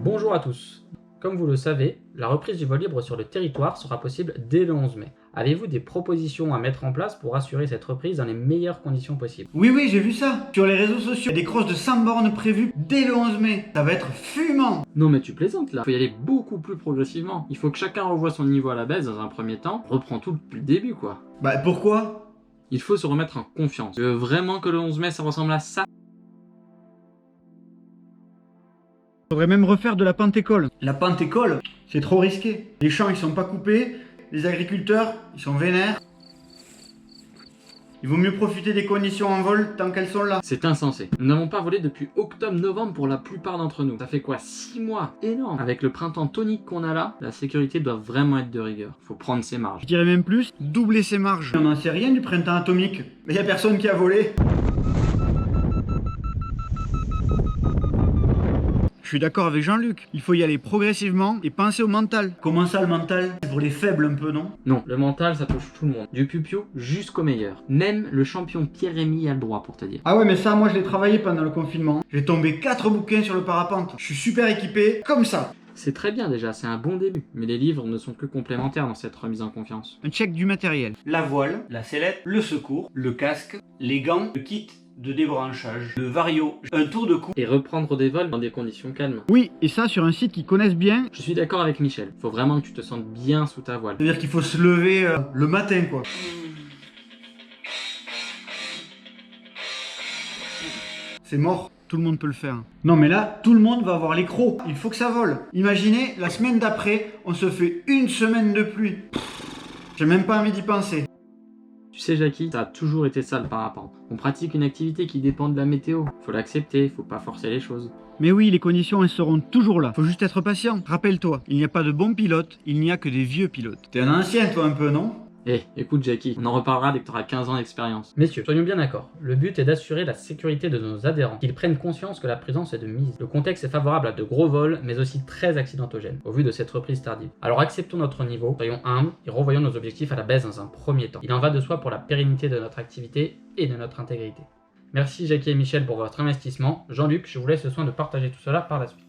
Bonjour à tous. Comme vous le savez, la reprise du vol libre sur le territoire sera possible dès le 11 mai. Avez-vous des propositions à mettre en place pour assurer cette reprise dans les meilleures conditions possibles? Oui, j'ai vu ça. Sur les réseaux sociaux, il y a des crosses de 100 bornes prévues dès le 11 mai. Ça va être fumant. Non mais tu plaisantes là, faut y aller beaucoup plus progressivement. Il faut que chacun revoie son niveau à la baisse dans un premier temps, reprend tout depuis le début quoi. Bah pourquoi? Il faut se remettre en confiance. Tu veux vraiment que le 11 mai ça ressemble à ça? Faudrait même refaire de la pentécole. La pentécole, c'est trop risqué. Les champs, ils sont pas coupés. Les agriculteurs, ils sont vénères. Il vaut mieux profiter des conditions en vol tant qu'elles sont là. C'est insensé. Nous n'avons pas volé depuis octobre-novembre pour la plupart d'entre nous. Ça fait quoi, 6 mois? Énorme. Avec le printemps tonique qu'on a là, la sécurité doit vraiment être de rigueur. Faut prendre ses marges. Je dirais même plus, doubler ses marges. On n'en sait rien du printemps atomique. Mais y a personne qui a volé. Je suis d'accord avec Jean-Luc, il faut y aller progressivement et penser au mental. Comment ça le mental? C'est pour les faibles un peu, non? Non, le mental ça touche tout le monde. Du piou-piou jusqu'au meilleur. Même le champion Pierre-Rémy a le droit pour te dire. Ah ouais, mais ça, moi je l'ai travaillé pendant le confinement. J'ai tombé 4 bouquins sur le parapente. Je suis super équipé, comme ça. C'est très bien déjà, c'est un bon début. Mais les livres ne sont que complémentaires dans cette remise en confiance. Un check du matériel. La voile, la sellette, le secours, le casque, les gants, le kit de débranchage, le vario, un tour de cou. Et reprendre des vols dans des conditions calmes. Oui, et ça sur un site qu'ils connaissent bien. Je suis d'accord avec Michel, faut vraiment que tu te sentes bien sous ta voile. C'est-à-dire qu'il faut se lever le matin, quoi. C'est mort, tout le monde peut le faire. Non mais là, tout le monde va avoir les crocs. Il faut que ça vole. Imaginez, la semaine d'après, on se fait une semaine de pluie. J'ai même pas envie d'y penser. Tu sais Jackie, ça a toujours été ça le parapente. On pratique une activité qui dépend de la météo. Faut l'accepter, faut pas forcer les choses. Mais oui, les conditions, elles seront toujours là. Faut juste être patient. Rappelle-toi, il n'y a pas de bons pilotes, il n'y a que des vieux pilotes. T'es un ancien, toi, un peu, non? Écoute Jackie, on en reparlera dès que tu auras 15 ans d'expérience. Messieurs, soyons bien d'accord. Le but est d'assurer la sécurité de nos adhérents, qu'ils prennent conscience que la prudence est de mise. Le contexte est favorable à de gros vols, mais aussi très accidentogènes, au vu de cette reprise tardive. Alors acceptons notre niveau, soyons humbles et revoyons nos objectifs à la baisse dans un premier temps. Il en va de soi pour la pérennité de notre activité et de notre intégrité. Merci Jackie et Michel pour votre investissement. Jean-Luc, je vous laisse le soin de partager tout cela par la suite.